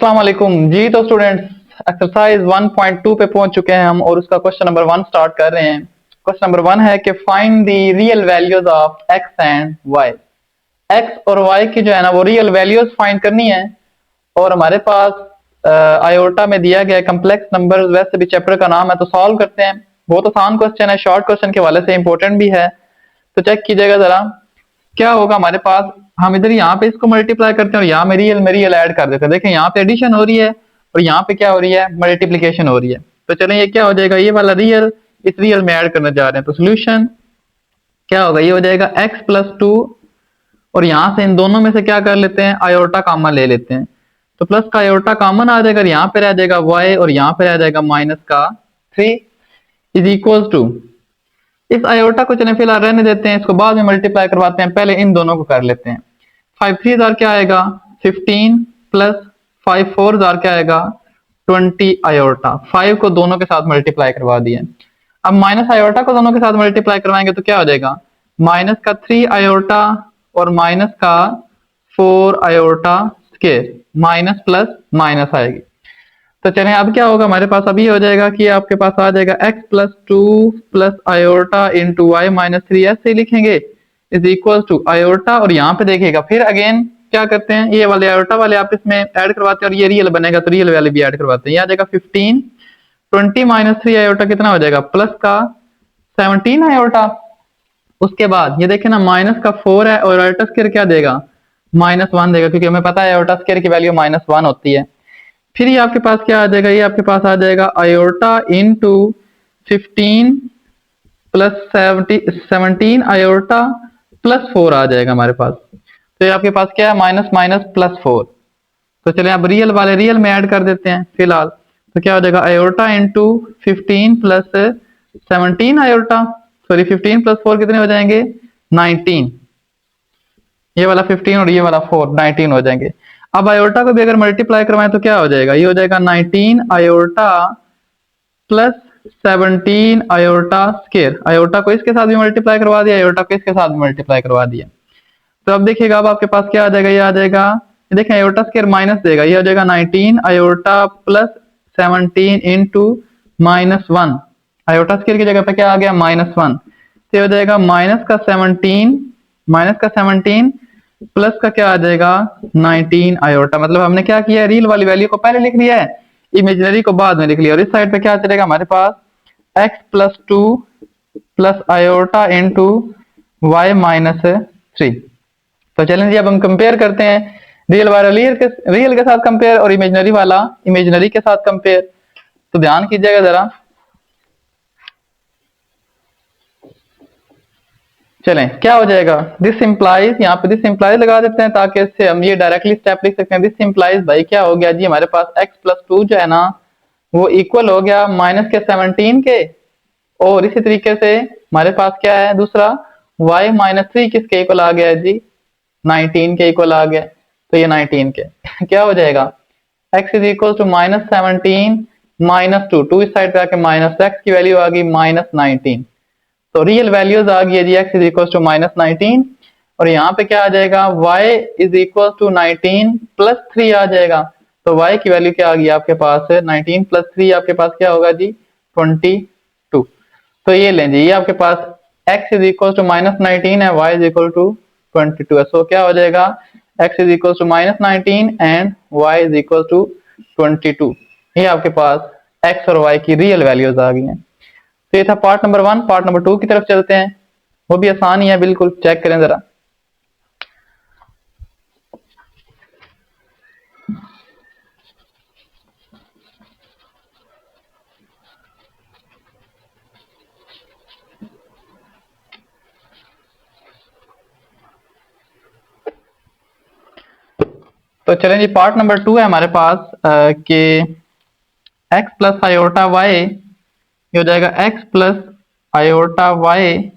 अस्सलाम वालेकुम जी। तो स्टूडेंट्स एक्सरसाइज 1.2 पे पहुंच चुके हैं हम और उसका क्वेश्चन नंबर 1 स्टार्ट कर रहे हैं। क्वेश्चन नंबर 1 है कि find the real values of x and y. X और वाई की जो है ना वो रियल वैल्यूज फाइंड करनी है और हमारे पास आयोटा में दिया गया कम्प्लेक्स नंबर, वैसे भी चैप्टर का नाम है तो सॉल्व करते हैं। बहुत आसान क्वेश्चन है, शॉर्ट क्वेश्चन के हवाले से इंपॉर्टेंट भी है, तो चेक कीजिएगा जरा क्या होगा हमारे पास। हम इधर यहाँ पे इसको मल्टीप्लाई करते हैं और यहाँ में रियल ऐड कर देते हैं। देखें यहाँ पे एडिशन हो रही है और यहाँ पे क्या हो रही है, मल्टीप्लीकेशन हो रही है। तो चलें ये क्या हो जाएगा, ये वाला रियल इस रियल में ऐड करने जा रहे हैं। तो सोल्यूशन क्या होगा, ये हो जाएगा x प्लस 2 और यहाँ से इन दोनों में से क्या कर लेते हैं, आयोटा कॉमन ले लेते हैं। तो प्लस का आयोटा कॉमन आ जाएगा, यहाँ पे रह जाएगा y और यहाँ पे रह जाएगा माइनस का 3 इज इक्वल टू, इस आयोटा को चलें फिलहाल रहने देते हैं, इसको बाद में मल्टीप्लाई करवाते हैं, पहले इन दोनों को कर लेते हैं। 5 3 जार क्या आएगा 15 प्लस 5 4 जार क्या आएगा 20 आयोटा। 5 को दोनों के साथ मल्टीप्लाई करवा दिए। अब माइनस आयोटा को दोनों के साथ मल्टीप्लाई करवाएंगे तो क्या हो जाएगा, माइनस का 3 आयोटा और माइनस का 4 iota square, minus plus minus आएगी। तो चलें अब क्या होगा हमारे पास, अभी हो जाएगा कि आपके पास आ जाएगा x plus 2 plus iota into y minus 3, ऐसे लिखेंगे इज इक्वल टू आयोटा। और यहाँ पे देखिएगा फिर अगेन क्या करते हैं, ये वाले आयोटा वाले आप इसमें ऐड करवाते हैं और ये रियल बनेगा तो रियल वाले भी ऐड करवाते हैं। ये आ जाएगा 15, 20 माइनस 3 आयोटा कितना हो जाएगा, प्लस का 17 आयोटा। उसके बाद ये देखें ना माइनस का 4 है और आयोटा स्क्वायर क्या देगा, -1 देगा, क्योंकि हमें पता है आयोटा स्क्वायर की वैल्यू -1 होती है। फिर ये आपके पास क्या आ जाएगा, ये आपके पास आ जाएगा iota into 15 plus 17 iota plus 4 आ जाएगा हमारे पास। तो ये आपके पास क्या है, माइनस माइनस प्लस 4। तो चलिए अब रियल वाले रियल में ऐड कर देते हैं फिलहाल। तो क्या हो जाएगा iota into 15 plus 17 iota, sorry 15 plus 4 कितने हो जाएंगे 19, ये वाला 15 और ये वाला 4 19 हो जाएंगे। अब आयोटा को भी अगर मल्टीप्लाई करवाएं तो क्या हो जाएगा, ये हो जाएगा 19 iota plus 17 iota square. Iota को इसके साथ भी मल्टीप्लाई करवा दिया, आयोटा को इसके साथ भी मल्टीप्लाई करवा दिया। तो अब देखिएगा अब आपके पास क्या आ जाएगा, ये आ जाएगा, ये देखें आयोटा स्क्वायर माइनस देगा, ये हो जाएगा 19 iota plus 17 into -1। Iota square की जगह पे क्या आ गया -1, तो ये हो जाएगा माइनस का 17 प्लस का क्या आ जाएगा 19 आयोटा। मतलब हमने क्या किया है, रियल वाली वैल्यू को पहले लिख लिया है, इमेजिनरी को बाद में लिख लिया। और इस साइड पे क्या चलेगा हमारे पास, x plus 2 plus iota into y minus 3। तो चलें जी अब हम कंपेयर करते हैं, रियल वाला रियल के साथ कंपेयर और इमेजिनरी वाला इमेजिनरी के साथ कंपेयर। तो ध्यान कीजिएगा जरा, चलें क्या हो जाएगा, दिस इंप्लाइज, यहाँ पे दिस इंप्लाइज लगा देते हैं ताकि इससे हम ये डायरेक्टली स्टेप लिख सकते हैं। दिस इंप्लाइज भाई क्या हो गया जी, हमारे पास x प्लस 2 जो है ना वो इक्वल हो गया माइनस के 17 के, और इसी तरीके से हमारे पास क्या है दूसरा y माइनस 3 किसके इक्वल आ गया है जी, 19 के इक्वल आ गया। तो ये 19 के क्या हो जाएगा, x इज इक्वल टू -17 -2, 2 इस साइड पे आके माइनस, x की वैल्यू आ गई -19। तो रियल वैल्यूज आ गई है जी, x इज इक्वल टू -19 और यहाँ पे क्या आ जाएगा, y is equal to 19 plus 3 आ जाएगा। तो y की वैल्यू क्या आ गई आपके पास, 19 प्लस 3 आपके पास क्या होगा जी 22। तो ये लें जी, ये आपके पास x इज इक्वल टू -19 है, y इज इक्वल टू 22 है। सो क्या हो जाएगा, x is equal to -19 and y is equal to 22। ये आपके पास x और y की रियल वैल्यूज आ गई हैं। तो ये था पार्ट नंबर 1। पार्ट नंबर 2 की तरफ चलते हैं, वो भी आसान ही है बिल्कुल, चेक करें जरा। तो चलें जी पार्ट नंबर 2 है हमारे पास कि x प्लस आयोटा वाई, ये हो जाएगा x plus iota y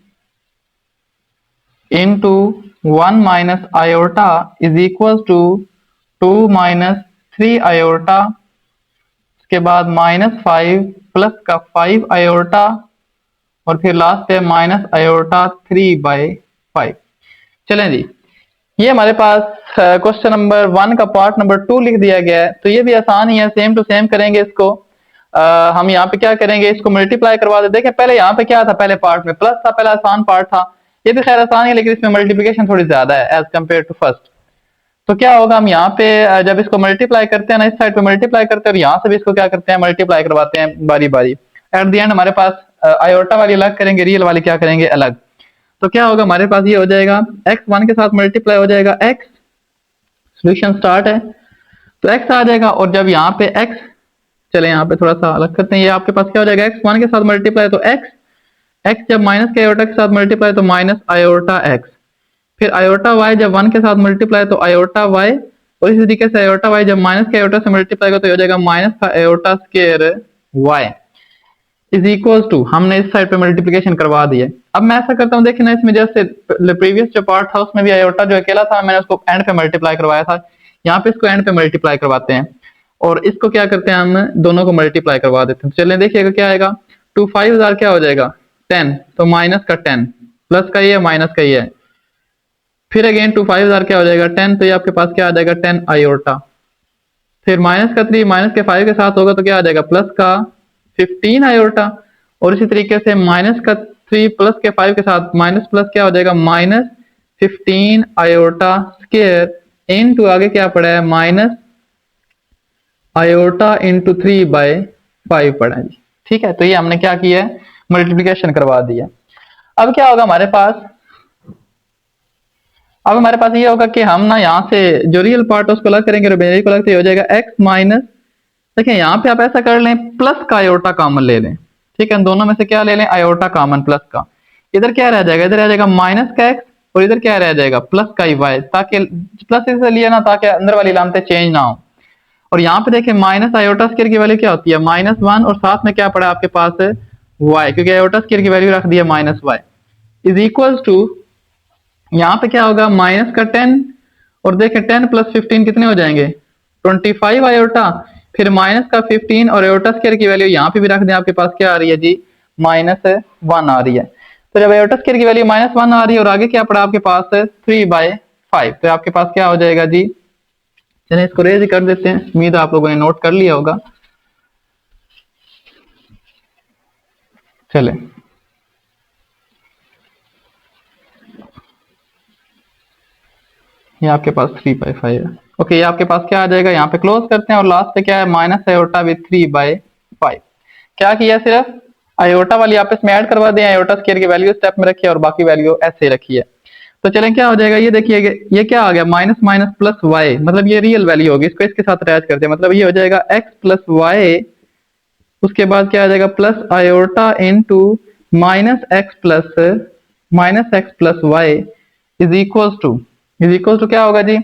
into 1 minus iota is equal to 2 minus 3 iota, उसके बाद -5 प्लस का 5 आयोटा और फिर लास्ट पे -आयोटा 3/5। चलें जी ये हमारे पास क्वेश्चन नंबर 1 का पार्ट नंबर 2 लिख दिया गया है। तो ये भी आसान ही है, सेम टू सेम करेंगे इसको। हम यहाँ पे क्या करेंगे, इसको मल्टीप्लाई करवा दे। देखें पहले यहाँ पे क्या था, पहले पार्ट में प्लस था, पहला आसान पार्ट था। ये भी खैर आसान है, लेकिन इसमें मल्टीप्लिकेशन थोड़ी ज्यादा है एज कम्पेयर टू फर्स्ट। तो क्या होगा, हम यहाँ पे जब इसको मल्टीप्लाई करते हैं ना, इस साइड पे मल्टीप्लाई करते हैं और यहाँ से भी इसको क्या करते हैं, मल्टीप्लाई करवाते हैं बारी बारी। एट द एंड हमारे पास आयोटा वाली अलग करेंगे, रियल वाली क्या करेंगे, अलग। तो क्या होगा, हमारे पास ये हो जाएगा एक्स 1 के साथ मल्टीप्लाई हो जाएगा एक्स, सोल्यूशन स्टार्ट है तो एक्स आ जाएगा। और जब यहाँ पे एक्स, चले यहाँ पे थोड़ा सा अलग करते हैं, ये आपके पास क्या हो जाएगा, एक्स 1 के साथ मल्टीप्लाई तो एक्स, एक्स जब माइनस के आयोटा के साथ मल्टीप्लाई तो माइनस आयोटा एक्स, फिर आयोटा वाई जब 1 के साथ मल्टीप्लाई तो आयोटा वाई, और इसी तरीके से आयोटा वाई जब माइनस के आयोटा से मल्टीप्लाई हो तो हो जाएगा माइनस का iota square y is equal to, हमने इस साइड पे मल्टीप्लिकेशन करवा दी है। अब मैं ऐसा करता हूँ, देखिए ना, इसमें जैसे प्रीवियस जो पार्ट था उसमें भी आयोटा जो अकेला था, मैंने उसको एंड पे मल्टीप्लाई करवाया था, यहाँ पे इसको एंड पे मल्टीप्लाई करवाते हैं और इसको क्या करते हैं, हम दोनों को मल्टीप्लाई करवा देते हैं। तो चलिए देखिएगा क्या आएगा, 2 5 क्या हो जाएगा 10, तो माइनस का 10, प्लस का ये माइनस का ये है, फिर अगेन 2 5 क्या हो जाएगा 10, तो ये आपके पास क्या आ जाएगा 10 आयोटा, फिर माइनस का 3 माइनस के 5 के साथ होगा तो क्या आ जाएगा प्लस का 15 आयोटा, और इसी तरीके से माइनस का 3 प्लस के 5 के साथ माइनस प्लस क्या हो जाएगा माइनस 15 आयोटा स्क्वायर इनटू आगे क्या पड़ा है माइनस आयोटा इंटू 3/5 पड़ा है जी। ठीक है, तो ये हमने क्या किया है, मल्टीप्लिकेशन करवा दिया। अब क्या होगा हमारे पास, अब हमारे पास ये होगा कि हम ना यहाँ से जो रियल पार्ट है उसको अलग करेंगे और इमेजिनरी को अलग, तो ये हो जाएगा एक्स माइनस, देखिए यहाँ पे आप ऐसा कर लें, प्लस का आयोटा कॉमन ले लें। ठीक है, दोनों में से क्या ले लें, आयोटा कॉमन प्लस का, इधर क्या रह जाएगा, इधर रह जाएगा माइनस का एक्स और इधर क्या रह जाएगा प्लस का ही वाई, ताकि प्लस इसलिए ना ताकि अंदर वाली लामतें चेंज ना हो। और यहाँ पे देखिए माइनस आयोटा स्क्वायर की वैल्यू क्या होती है -1, और साथ में क्या पड़ा आपके पास y, क्योंकि आयोटा स्क्वायर की वैल्यू रख दी है -y इज इक्वल टू, यहाँ पे क्या होगा माइनस का 10, और देखें 10 प्लस 15 कितने हो जाएंगे 25 आयोटा, फिर माइनस का 15 और आयोटा स्क्वायर की वैल्यू यहाँ पे भी रख दें, आपके पास क्या आ रही है जी -1 आ रही है। तो जब आयोटा स्क्वायर की वैल्यू -1 आ रही है और आगे क्या पड़ा आपके पास 3/5, तो आपके पास क्या हो जाएगा जी, चलिए इसको रेज कर देते हैं, उम्मीद आप लोगों ने नोट कर लिया होगा। चले ये आपके पास 3/5 है। ओके, ये आपके पास क्या आ जाएगा, यहाँ पे क्लोज करते हैं और लास्ट पे क्या है माइनस आयोटा विद 3/5। क्या किया, सिर्फ आयोटा वाली आपस में ऐड करवा दें, आयोटा स्क्वायर की वैल्यू स्टेप में रखी है और बाकी वैल्यू ऐसे रखी है। तो चलें क्या हो जाएगा, ये देखिए ये क्या आ गया माइनस माइनस प्लस वाई, मतलब ये रियल वैल्यू होगी, इसको इसके साथ अटैच करते हैं, मतलब ये हो जाएगा एक्स प्लस वाई, उसके बाद क्या आ जाएगा plus iota into minus x plus y is equal to क्या होगा जी,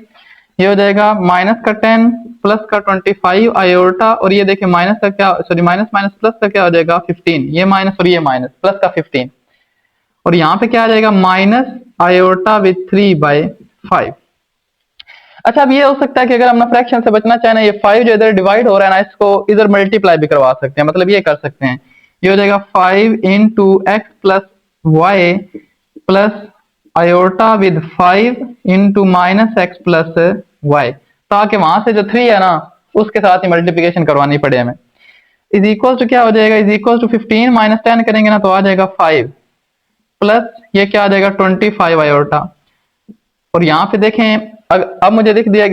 ये हो जाएगा माइनस का 10 प्लस का 25 आयोटा, और ये देखिए माइनस का क्या, सॉरी माइनस माइनस प्लस का क्या हो जाएगा 15, ये माइनस और ये माइनस प्लस का 15, और यहाँ पे क्या आ जाएगा माइनस आयोटा विथ 3/5। अच्छा, अब ये हो सकता है कि अगर हम ना फ्रैक्शन से बचना चाहें, ये 5 जो इधर डिवाइड हो रहा है ना, इसको इधर मल्टीप्लाई भी करवा सकते हैं, मतलब ये कर सकते हैं, ये हो जाएगा 5 into x plus y plus iota with 5 into minus x plus y, ताकि वहां से जो 3 है ना उसके साथ ही मल्टीप्लिकेशन करवानी पड़े हमें। इज इक्वल टू क्या हो जाएगा, इज इक्वल टू 15 माइनस 10 करेंगे ना तो आ जाएगा 5 प्लस ये क्या आ जाएगा 25 आयोटा, और यहाँ पे देखें अब मुझे दिख गया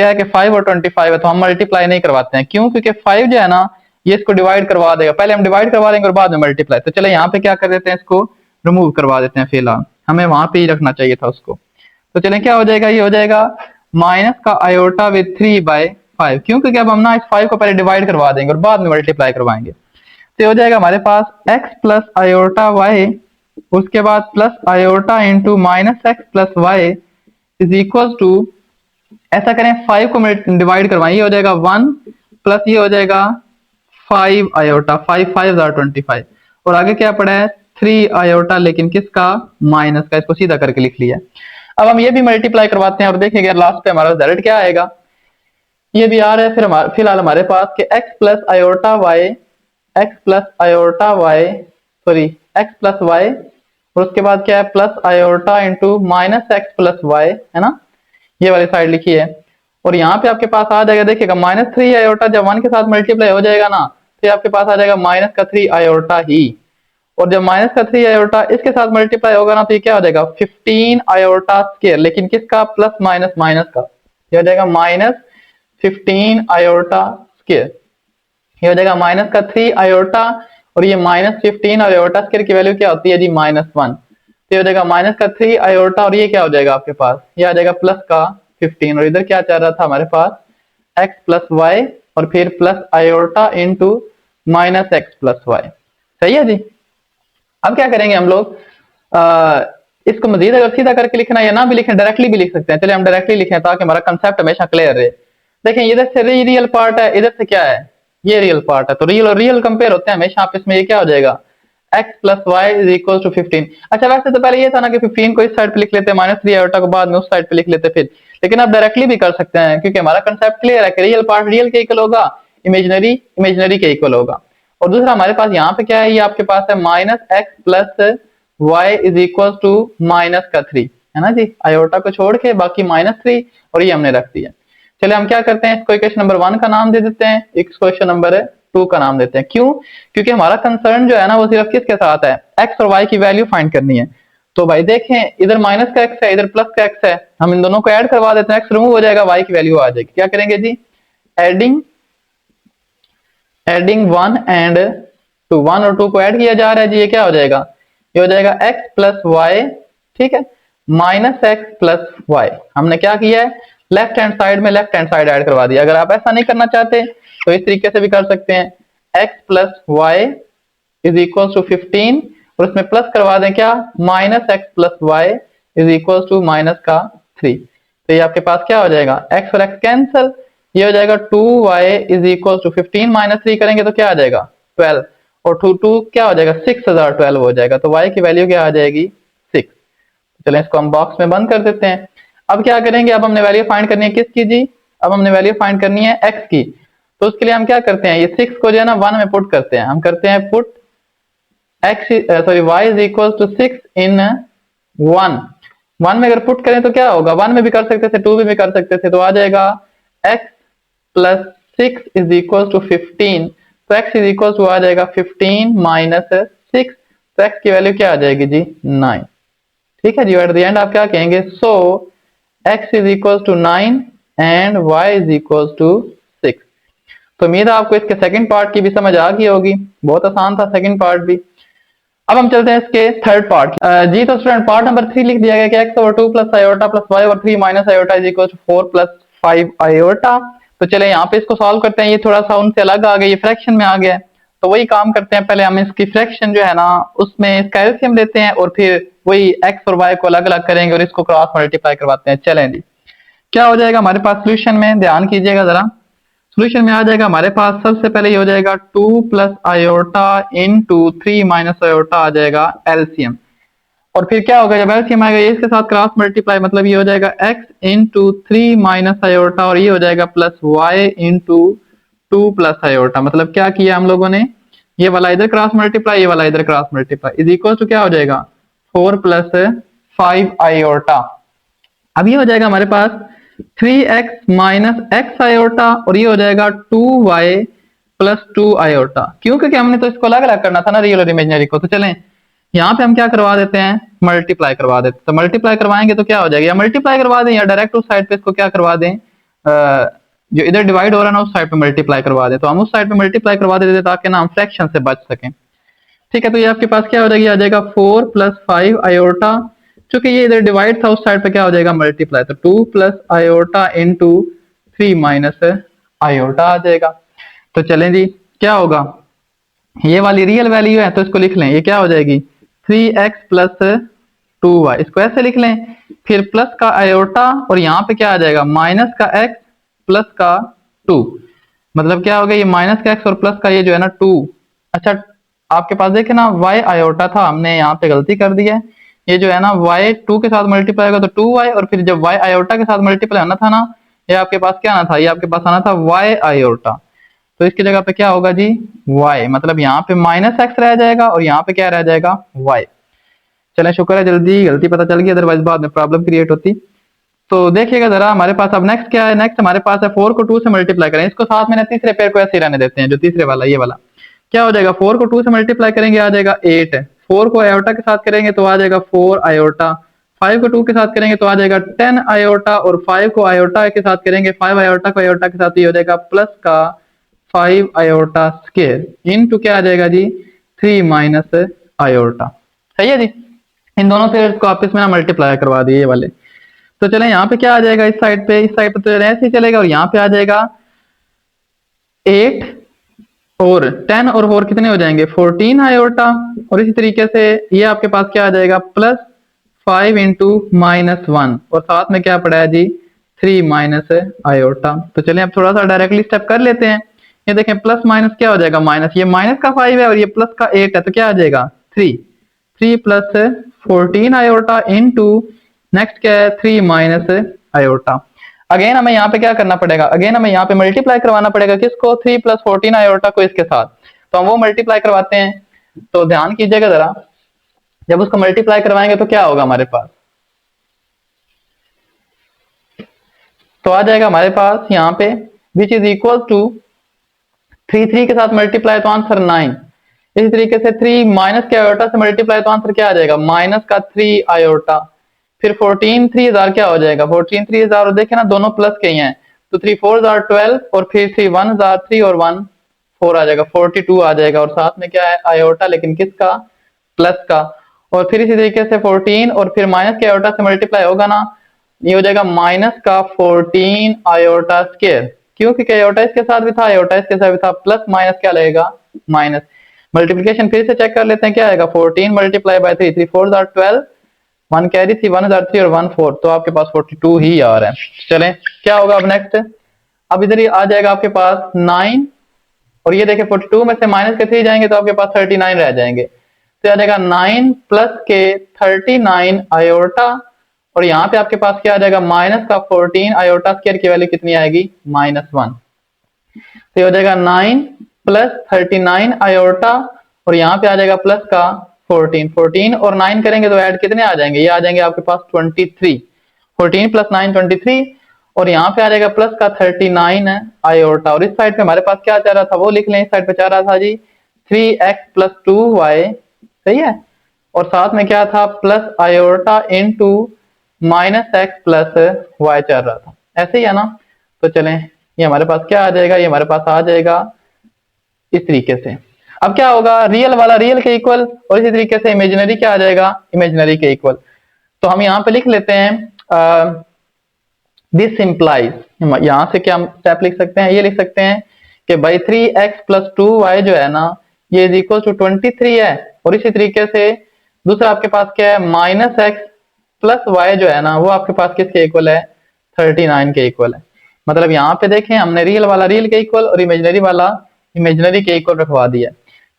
है कि 5 और 25 है, तो हम मल्टीप्लाई नहीं करवाते हैं, क्यों, क्योंकि 5 जो है ना ये इसको डिवाइड करवा देगा, पहले हम डिवाइड करवा देंगे और बाद में मल्टीप्लाई। तो चले यहाँ पे क्या कर देते हैं, इसको रिमूव करवा देते हैं, फिलहाल हमें वहां पे ही रखना चाहिए था उसको। तो चलें क्या हो जाएगा, ये हो जाएगा माइनस का आयोटा विद 3/5, क्यों, क्योंकि अब हम ना इस 5 को पहले डिवाइड करवा देंगे और बाद में मल्टीप्लाई करवाएंगे। तो हो जाएगा हमारे पास x प्लस आयोटा वाई, उसके बाद plus iota into minus x plus y is equal to, ऐसा करें 5 को डिवाइड करवाएं, ये हो जाएगा 1 प्लस ये हो जाएगा 5 आयोटा, 5 5 25, और आगे क्या पड़ा है 3 आयोटा, लेकिन किसका, माइनस का, इसको सीधा करके लिख लिया। अब हम ये भी मल्टीप्लाई करवाते हैं और देखेंगे लास्ट पे हमारा रिजल्ट क्या आएगा। ये भी आ रहा है, फिर फिलहाल हमारे पास कि x plus iota y, x plus y और उसके बाद क्या है plus iota into minus x plus y, है ना, ये वाली साइड लिखी है। और यहाँ पे आपके पास आ जाएगा, देखिएगा माइनस थ्री आयोटा जब वन के साथ मल्टीप्लाई हो जाएगा ना, तो आपके पास आ जाएगा माइनस का थ्री आयोटा ही। और जब माइनस का थ्री आयोटा इसके साथ मल्टीप्लाई होगा ना, तो ये क्या हो जाएगा 15 आयोटा स्क्वायर, लेकिन किसका, प्लस माइनस माइनस का, ये हो जाएगा माइनस 15 आयोटा स्क्वायर। ये हो जाएगा माइनस का थ्री आयोटा, और ये माइनस 15 और आयोटा स्क्वायर की वैल्यू क्या होती है जी -1। तो ये हो जाएगा माइनस का थ्री आयोटा, और ये क्या हो जाएगा आपके पास, ये आ जाएगा प्लस का 15। और इधर क्या चल रहा था हमारे पास, एक्स प्लस वाई और फिर plus iota into minus x plus y. सही है जी। अब क्या करेंगे हम लोग, इसको मजीद अगर सीधा करके लिखना या ना भी लिखें, डायरेक्टली भी लिख सकते हैं। चलिए हम डायरेक्टली लिखें ताकि हमारा कंसेप्ट हमेशा क्लियर रहे। देखें इधर से रियल पार्ट है, इधर से क्या है, ये रियल पार्ट है, तो रियल और रियल कंपेयर होते हैं हमेशा। आप इसमें ये क्या हो जाएगा, x plus y is equal to 15। अच्छा वैसे तो पहले ये था ना कि 15 को इस साइड पे लिख लेते हैं, माइनस थ्री आयोटा को बाद में उस साइड पे लिख लेते फिर, लेकिन आप डायरेक्टली भी कर सकते हैं, क्योंकि हमारा कंसेप्ट क्लियर है कि रियल पार्ट रियल के इक्वल होगा, इमेजिनरी इमेजिनरी के इक्वल होगा। और दूसरा हमारे पास यहाँ पे क्या है, ये आपके पास है minus x plus y is equal to minus का थ्री, है ना जी, आयोटा को छोड़ के बाकी माइनस थ्री, और ये हमने रख दिया। चलिए हम क्या करते हैं, इसको इक्वेशन नंबर 1 का नाम दे देते हैं, इक्वेशन नंबर 2 का नाम देते हैं। क्यों, क्योंकि हमारा कंसर्न जो है ना वो सिर्फ किसके साथ है, एक्स और वाई की वैल्यू फाइंड करनी है। तो भाई देखें इधर माइनस का एक्स है, इधर प्लस का एक्स है, हम इन दोनों को ऐड करवा देते हैं, एक्स रिमूव हो जाएगा, वाई की वैल्यू आ जाएगी। क्या करेंगे जी, एडिंग 1 एंड 2, 1 और 2 को ऐड किया जा रहा है जी, ये क्या हो जाएगा, ये हो जाएगा x प्लस वाई, ठीक है, माइनस एक्स प्लस वाई। हमने क्या किया है, लेफ्ट हैंड साइड में लेफ्ट हैंड साइड ऐड करवा दिया। अगर आप ऐसा नहीं करना चाहते तो इस तरीके से भी कर सकते हैं, x plus y is equal to 15, और उसमें प्लस करवा दें क्या, minus x plus y is equal to minus का 3। तो ये आपके पास क्या हो जाएगा, x और x कैंसल, ये हो जाएगा 2y is equal to 15 minus 3 करेंगे तो क्या आ जाएगा 12, और 2 क्या हो जाएगा 6012 हो जाएगा। तो y की वैल्यू क्या आ जाएगी 6। चलें इसको हम बॉक्स में बंद कर देते हैं। अब क्या करेंगे, अब हमने वैल्यू फाइंड करनी है किसकी जी, अब हमने वैल्यू फाइंड करनी है x की। तो उसके लिए हम क्या करते हैं, ये 6 को जो है ना 1 में पुट करते हैं, हम करते हैं put y is equal to 6 in 1 में अगर पुट करें तो क्या होगा, 1 में भी कर सकते थे, 2 में भी कर सकते थे, तो आ जाएगा x plus 6 is equal to 15। तो x इज इक्वल टू आ जाएगा 15 माइनस 6, तो x की वैल्यू क्या आ जाएगी जी 9। ठीक है जी, एट द एंड आप क्या कहेंगे, so x is equal to 9 and y is equal to 6। तो उम्मीद है आपको इसके सेकंड पार्ट की भी समझ आ गई होगी, बहुत आसान था सेकंड पार्ट भी। अब हम चलते हैं इसके थर्ड पार्ट जी। तो स्टूडेंट पार्ट नंबर 3 लिख दिया गया कि x over 2 plus iota plus y over 3 minus iota is equal to 4 plus 5 iota. तो चले यहाँ पे इसको सॉल्व करते हैं, ये थोड़ा सा उनसे अलग आ गया, ये फ्रैक्शन में आ गया, तो वही काम करते हैं। पहले हम इसकी फ्रैक्शन जो है ना उसमें इसका एलसीएम लेते हैं, और फिर वही x और y को अलग अलग करेंगे और इसको क्रॉस मल्टीप्लाई करवाते हैं। चलें जी, क्या हो जाएगा हमारे पास सोल्यूशन में, ध्यान कीजिएगा जरा। सोल्यूशन में आ जाएगा हमारे पास, सबसे पहले ये हो जाएगा 2 plus iota into 3 minus iota आ जाएगा एलसीएम, और फिर क्या होगा जब एलसीएम आएगा ये इसके साथ क्रॉस मल्टीप्लाई, मतलब ये हो जाएगा x इंटू 3 माइनस आयोटा, और ये हो जाएगा plus y into 2 plus iota. मतलब क्या किया हम लोगों ने, ये वाला इधर क्रॉस मल्टीप्लाई, ये वाला इधर cross multiply, is equal to क्या हो जाएगा 4 प्लस 5 आयोटा। अब ये हो जाएगा हमारे पास 3x माइनस एक्स आयोटा, और ये हो जाएगा 2y प्लस 2 आयोटा। क्यों, क्योंकि हमने तो इसको अलग अलग करना था ना, रियल और इमेजिनरी को। तो चलें यहाँ पे हम क्या करवा देते हैं, मल्टीप्लाई करवा देते हैं। तो मल्टीप्लाई करवाएंगे तो क्या हो जाएगा, या मल्टीप्लाई करवा दें या डायरेक्ट उस साइड पे इसको क्या करवा दें, जो इधर डिवाइड हो रहा है ना उस साइड पे मल्टीप्लाई करवा दें। तो हम उस साइड पे मल्टीप्लाई करवा देते ताकि ना हम फ्रैक्शन से बच सकें। ठीक है, तो ये आपके पास क्या हो जाएगी, आ जाएगा 4 प्लस 5 आयोटा, चूंकि ये इधर डिवाइड था उस साइड पे क्या हो जाएगा मल्टीप्लाई, तो 2 plus iota into 3 minus iota आ जाएगा। तो चलें जी, क्या होगा, ये वाली रियल वैल्यू है तो इसको लिख लें, ये क्या हो जाएगी 3x प्लस 2y, इसको ऐसे लिख लें, फिर प्लस का आयोटा, और यहाँ पे क्या आ जाएगा माइनस का x प्लस का 2। मतलब क्या हो गया, ये माइनस का x और प्लस का ये जो है ना 2। अच्छा आपके पास देखे ना y आयोटा था, हमने यहाँ पे गलती कर दी है, ये जो है ना y 2 के साथ मल्टीप्लाई होगा तो 2y, और फिर जब y आयोटा के साथ मल्टीप्लाई होना था ना, ये आपके पास क्या आना था, ये आपके पास आना था y आयोटा। तो इसकी जगह पे क्या होगा जी y, मतलब यहाँ पे माइनस एक्स रह जाएगा और यहाँ पे क्या रह जाएगा y। चलें, शुक्र है जल्दी गलती पता चल गई, अदरवाइज बाद में प्रॉब्लम क्रिएट होती। तो देखिएगा जरा हमारे पास अब नेक्स्ट क्या है। नेक्स्ट हमारे पास है 4 को 2 से मल्टीप्लाई करें, इसको साथ में ना तीसरे पेयर को ऐसे ही रहने देते हैं, जो तीसरे वाला ये वाला क्या हो जाएगा, 4 को 2 से मल्टीप्लाई करेंगे आ जाएगा 8, 4 को आयोटा के साथ करेंगे तो आ जाएगा 4 आयोटा, 5 को 2 के साथ करेंगे तो आ जाएगा 10 आयोटा, और 5 को आयोटा के साथ करेंगे 5 आयोटा को आयोटा के साथ ये हो जाएगा प्लस का 5 आयोटा स्क्वायर इनटू क्या आ जाएगा जी 3 माइनस आयोटा। सही है जी, इन दोनों पेयर्स को आपस में ना मल्टीप्लाई करवा दिए ये वाले। तो चलें यहाँ पे क्या आ जाएगा, इस साइड पे तो ऐसे ही चलेगा, और यहाँ पे आ जाएगा 8 और 10 और 4 कितने हो जाएंगे 14 आयोटा, और इसी तरीके से ये आपके पास क्या आ जाएगा प्लस 5 इंटू -1, और साथ में क्या पड़ा है जी 3 माइनस आयोटा। तो चलें अब थोड़ा सा डायरेक्टली स्टेप कर लेते हैं। ये देखें प्लस माइनस क्या हो जाएगा माइनस, ये माइनस का 5 है और ये प्लस का 8 है, तो क्या आ जाएगा 3 प्लस 14 आयोटा इंटू नेक्स्ट क्या है 3 माइनस आयोटा। अगेन हमें यहाँ पे क्या करना पड़ेगा, अगेन हमें यहाँ पे मल्टीप्लाई करवाना पड़ेगा किसको 3 प्लस 14 आयोटा को इसके साथ, तो हम वो मल्टीप्लाई करवाते हैं। तो ध्यान कीजिएगा जरा, जब उसको मल्टीप्लाई करवाएंगे तो क्या होगा हमारे पास, तो आ जाएगा हमारे पास यहाँ पे विच इज इक्वल टू 3 के साथ मल्टीप्लाई तो आंसर 9, इसी तरीके से 3 माइनस के आयोटा से मल्टीप्लाई तो आंसर क्या आ जाएगा माइनस का 3 आयोटा, फिर 14 3000 क्या हो जाएगा 14 3000, और देखे ना दोनों प्लस के ही हैं, तो 3 4 12 और फिर 3 1 3 और 1 4 आ जाएगा 42 आ जाएगा, और साथ में क्या है आयोटा लेकिन किसका प्लस का, और फिर इसी तरीके से 14 और फिर माइनस के आयोटा से मल्टीप्लाई होगा ना, ये हो जाएगा माइनस का 14 आयोटा स्क्वायर, क्योंकि आयोटा इसके साथ भी था आयोटा इसके साथ भी था, प्लस माइनस क्या लगेगा माइनस। मल्टीप्लिकेशन फिर से चेक कर लेते हैं क्या आएगा 14 मल्टीप्लाई बाय 3 3 4 12 1 कैरी थी 1 3 और 1 4, तो आपके पास 42 ही आ रहा है। चलें क्या होगा अब नेक्स्ट, अब इधर ही आ जाएगा आपके पास 9, और ये देखिए 42 में से माइनस के 3 जाएंगे तो आपके पास 39 रह जाएंगे, तो आ जाएगा 9 प्लस के 39 आयोटा, और यहाँ पे आपके पास क्या आ जाएगा माइनस का 14 आयोटा स्क्वायर की वैल्यू कितनी आएगी -1, तो ये हो जाएगा 9 प्लस 39 आयोटा, और यहाँ पे आ जाएगा प्लस का 14 और 9 करेंगे तो ऐड कितने आ जाएंगे, ये आ जाएंगे आपके पास 23, 14 प्लस 9 23, और यहाँ पे आ जाएगा प्लस का 39 आयोटा, और इस साइड पे हमारे पास क्या चाह रहा था वो लिख लें, इस साइड पे चाह रहा था जी 3x प्लस 2y, सही है, और साथ में क्या था plus iota into minus x plus y चल रहा था, ऐसे ही है ना। तो चलें ये हमारे पास क्या आ जाएगा, ये हमारे पास आ जाएगा इस तरीके से। अब क्या होगा रियल वाला रियल के इक्वल, और इसी तरीके से इमेजिनरी क्या आ जाएगा इमेजिनरी के इक्वल। तो हम यहाँ पे लिख लेते हैं दिस इंप्लाइज, यहाँ से क्या हम स्टेप लिख सकते हैं, ये लिख सकते हैं कि भाई 3x प्लस 2y जो है ना ये इज इक्वल टू 23 है, और इसी तरीके से दूसरा आपके पास क्या है माइनस एक्स प्लस वाई जो है ना वो आपके पास किसके इक्वल है 39 के इक्वल है। मतलब यहाँ पे देखें हमने रियल वाला रियल के इक्वल और इमेजिनरी वाला इमेजिनरी के इक्वल रखवा दिया।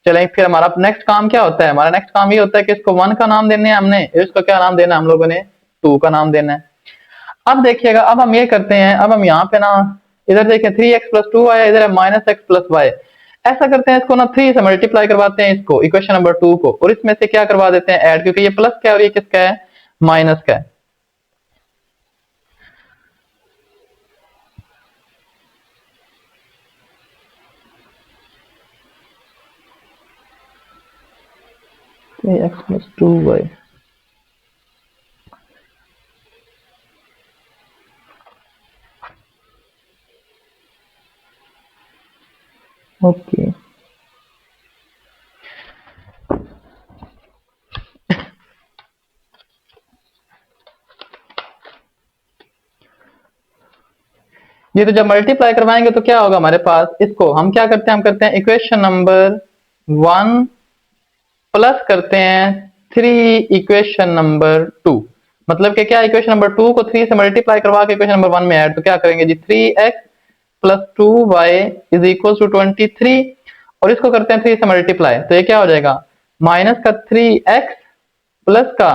चलें फिर हमारा नेक्स्ट काम क्या होता है, हमारा नेक्स्ट काम ये होता है कि इसको 1 का नाम देने हैं हमने, इसको क्या नाम देना है हम लोगों ने 2 का नाम देना है। अब देखिएगा अब हम ये करते हैं, अब हम यहाँ पे ना इधर देखें 3x प्लस 2 आया, इधर है माइनस एक्स प्लस वाई, ऐसा करते हैं इसको ना 3 से मल्टीप्लाई करवाते हैं इसको इक्वेशन नंबर 2 को, और इसमें से क्या करवा देते हैं ऐड, क्योंकि ये प्लस का है और ये किसका है माइनस का है। X plus 2y okay. ये तो जब मल्टीप्लाई करवाएंगे तो क्या होगा हमारे पास, इसको हम क्या करते हैं हम करते हैं इक्वेशन नंबर 1 प्लस करते हैं 3 इक्वेशन नंबर 2, मतलब कि क्या इक्वेशन नंबर 2 को 3 से मल्टीप्लाई करवा के इक्वेशन नंबर 1 में ऐड, तो क्या करेंगे जी 3x plus 2y is equal to 23, और इसको करते हैं 3 से मल्टीप्लाई, तो ये क्या हो जाएगा माइनस का 3x प्लस का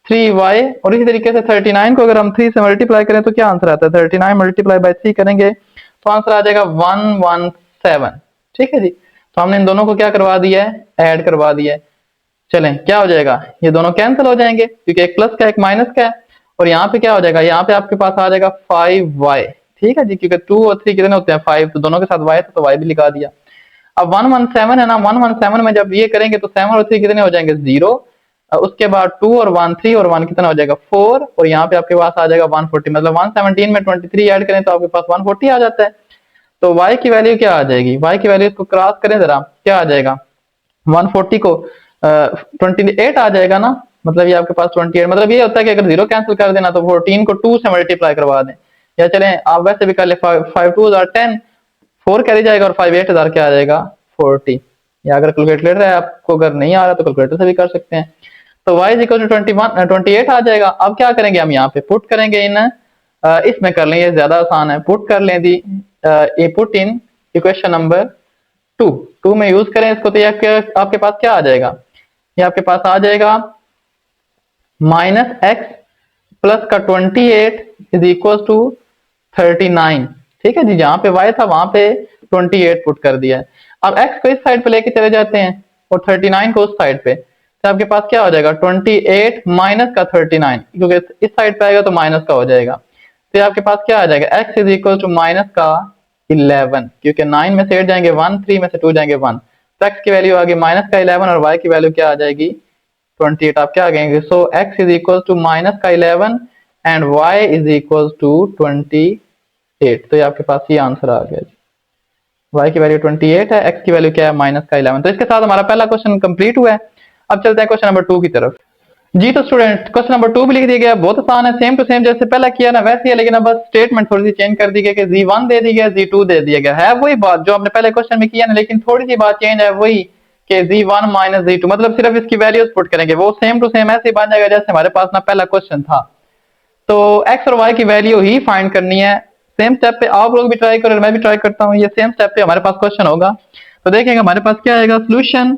3y, और इसी तरीके से 39 को अगर हम 3 से मल्टीप्लाई करें तो क्या आंसर आता है 39 मल्टीप्लाई बाय 3 करेंगे तो आंसर आ जाएगा 117। ठीक है जी, तो हमने इन दोनों को क्या करवा दिया है ऐड करवा दिया है। चलें क्या हो जाएगा, ये दोनों कैंसिल हो जाएंगे क्योंकि एक प्लस का एक माइनस का है। और यहाँ पे क्या हो जाएगा, यहाँ पे आपके पास आ जाएगा 5y। ठीक है जी, क्योंकि 2 और 3 कितने होते हैं 5, तो दोनों के साथ y था तो y भी लिखा दिया। अब 117 है ना, 117 में जब ये करेंगे तो 7 और 3 कितने हो जाएंगे 0। उसके बाद 2 और 1 3 और 1 कितना हो जाएगा 4, और यहाँ पे आपके पास आ जाएगा 140। मतलब 117 में 23 ऐड करें तो आपके पास 140 आ जाता है। तो y की वैल्यू क्या आ जाएगी, y की वैल्यू इसको क्रॉस करें जरा, क्या आ जाएगा 140 को 28 आ जाएगा ना। मतलब ये आपके पास 28, मतलब ये होता है कि अगर 0 कैंसिल कर देना तो 14 को 2 से मल्टीप्लाई करवा दें, या चलें आप वैसे भी कर ले 5 2 10, 4 कैरी जाएगा और 5 8000 क्या आ जाएगा 40। या अगर कैलकुलेटर है आपको अगर नहीं आ रहा तो कैलकुलेटर से भी कर सकते हैं। तो y इज इक्वल टू 28 आ जाएगा। अब क्या करेंगे, हम यहाँ पे पुट करेंगे इन इसमें कर लें, ये ज्यादा आसान है, पुट कर लें दी ए पुट इन इक्वेशन नंबर 2 में यूज करें इसको, तो ये आपके पास क्या आ जाएगा, ये आपके पास आ जाएगा -x प्लस का 28 इज इक्वल टू 39। ठीक है जी, जहां पे y था वहां पे 28 पुट कर दिया है। अब x को इस साइड पे लेके चले जाते हैं और 39 को उस साइड पे, तो आपके पास क्या हो जाएगा 28 माइनस का 39, क्योंकि इस साइड पे आएगा तो माइनस का हो जाएगा। तो आपके पास क्या आ जाएगा x is equal to minus का 11, क्योंकि 9 में से 8 जाएंगे 1, 3 में से 2 जाएंगे 1, तो x की वैल्यू आ गई माइनस का 11 और y की वैल्यू क्या आ जाएगी 28। आप क्या आ गएंगे, so x is equal to minus का 11 and y is equal to 28। तो ये आपके पास ये आंसर आ गया जी, y की वैल्यू 28 है, x की वैल्यू क्या है माइनस का 11। तो इसके साथ हमारा पहला क्वेश्चन कंप्लीट हुआ है। अब चलते हैं क्वेश्चन नंबर 2 की तरफ। जी तो स्टूडेंट क्वेश्चन नंबर 2 भी लिख दिया गया, बहुत आसान है, सेम टू सेम जैसे पहला किया ना वैसे ही है, लेकिन अब बस स्टेटमेंट थोड़ी सी चेंज कर दी गई कि z1 दे दी गया z2 दे दिया गया है, वही बात जो आपने पहले क्वेश्चन में किया ना, लेकिन थोड़ी सी बात चेंज है वही कि z1 माइनस z2, मतलब सिर्फ इसकी वैल्यूज पुट करेंगे, वो सेम टू सेम ऐसे ही बन जाएगा जैसे हमारे पास ना पहला क्वेश्चन था। तो x और y की वैल्यू ही फाइंड करनी है। सेम स्टेप पे आप लोग भी ट्राई करो, मैं भी ट्राई करता हूँ, ये सेम स्टेप पे हमारे पास क्वेश्चन होगा। तो देखेंगे हमारे पास क्या आएगा सोल्यूशन।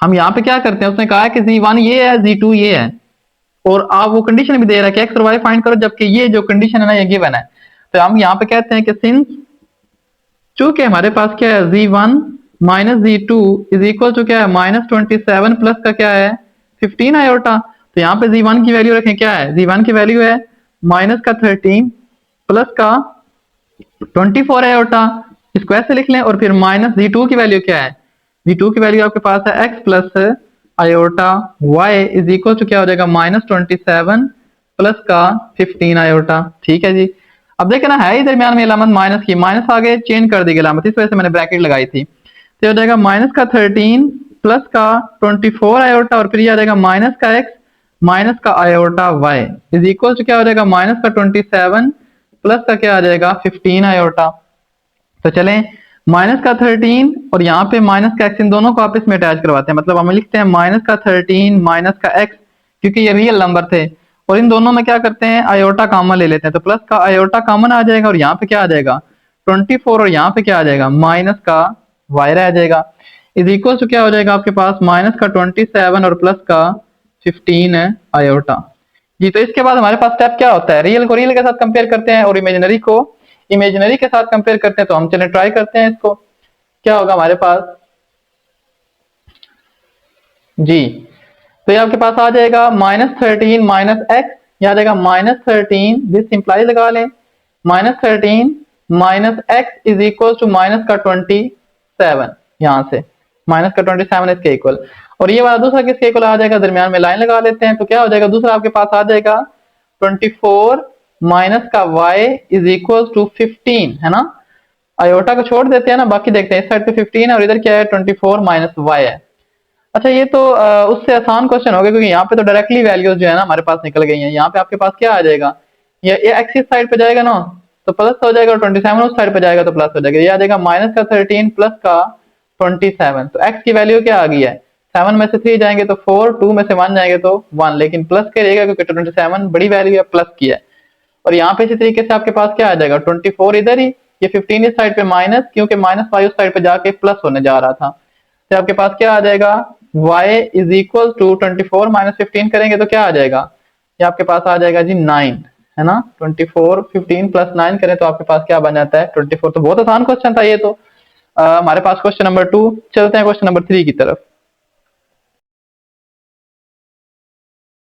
हम यहाँ पे क्या करते हैं, उसने कहा है कि z1 ये है z2 ये है, और आप वो कंडीशन भी दे रहा है कि x और y फाइंड करो, जबकि ये जो कंडीशन है ना ये गिवन है। तो हम यहाँ पे कहते हैं कि सिंस चूंकि हमारे पास क्या है z1 minus z2 is equal to क्या है -27 प्लस का क्या है 15 आयोटा। तो यहाँ पे z1 की वैल्यू रखें, क्या है z1 की वैल्यू है माइनस का 13 प्लस का 24 आयोटा, इसको ऐसे लिख लें। और फिर माइनस z2 की वैल्यू क्या है, z2 की वैल्यू आपके पास है x plus iota y is equal to क्या हो जाएगा -27 प्लस का 15 आयोटा। ठीक है जी, अब देखें ना है ही दरमियान में अलामत माइनस की, माइनस आगे चेंज कर दी गई अलामत, इस वजह से मैंने ब्रैकेट लगाई थी। तो हो जाएगा माइनस का 13 प्लस का 24 आयोटा, और फिर ये आ जाएगा माइनस का x माइनस का iota y is equal to क्या हो जाएगा माइनस का 27 प्लस का क्या आ जाएगा 15 आयोटा। तो चलें माइनस का 13 और यहाँ पे माइनस का x, इन दोनों को आपस में अटैच करवाते हैं, मतलब हम लिखते हैं माइनस का 13 माइनस का x, क्योंकि ये रियल नंबर थे, और इन दोनों में क्या करते हैं आयोटा कॉमन ले लेते हैं, तो प्लस का आयोटा कॉमन आ जाएगा, और यहाँ पे क्या आ जाएगा 24 और यहाँ पे क्या आ जाएगा माइनस का y रह जाएगा, इज इक्वल टू क्या हो जाएगा आपके पास माइनस का 27 और प्लस का 15 आयोटा। जी तो इसके बाद हमारे पास स्टेप क्या होता है, रियल को रियल के साथ कंपेयर करते हैं और इमेजिनरी को इमेजिनरी के साथ कंपेयर करते हैं। तो हम चले ट्राई करते हैं इसको, क्या होगा हमारे पास जी। तो ये आपके पास आ जाएगा -13 माइनस एक्स, यह आ जाएगा -13, दिस सिंप्लाई लगा लें, -13 minus x is equal to minus का 27, यहां से माइनस का 27 इसके इक्वल, और ये वाला दूसरा किसके इक्वल आ जाएगा, दरमियान में लाइन लगा लेते हैं। तो क्या हो जाएगा दूसरा आपके पास आ जाएगा 24 माइनस का y इज इक्वल टू 15, है ना, आयोटा को छोड़ देते हैं ना, बाकी देखते हैं इस साइड पे 15 है और इधर क्या है 24 माइनस y है। अच्छा ये तो उससे आसान क्वेश्चन हो गया, क्योंकि यहाँ पे तो डायरेक्टली वैल्यूज जो है ना हमारे पास निकल गई हैं। यहाँ पे आपके पास क्या आ जाएगा, ये एक्सिस साइड पे जाएगा ना तो प्लस हो जाएगा, 27 उस साइड पे जाएगा तो प्लस हो जाएगा, ये आ जाएगा माइनस का 13 प्लस का 27। तो x की वैल्यू क्या आ गई है, 7 में से 3 जाएंगे तो 4, 2 में से 1 जाएंगे तो 1, लेकिन प्लस के रहेगा क्योंकि 27 बड़ी वैल्यू है, प्लस की है। और यहाँ पे इसी तरीके से आपके पास क्या आ जाएगा 24 इधर ही, ये 15 इस साइड पे माइनस, क्योंकि माइनस y उस साइड पे जाके प्लस होने जा रहा था। तो आपके पास क्या आ जाएगा y is equal to 24 minus 15 करेंगे तो क्या आ जाएगा, ये आपके पास आ जाएगा जी 9, है ना, 24 15 प्लस 9 करें तो आपके पास क्या बन जाता है 24। तो बहुत आसान क्वेश्चन था ये तो। हमारे पास क्वेश्चन नंबर 2, चलते हैं क्वेश्चन नंबर 3 की तरफ।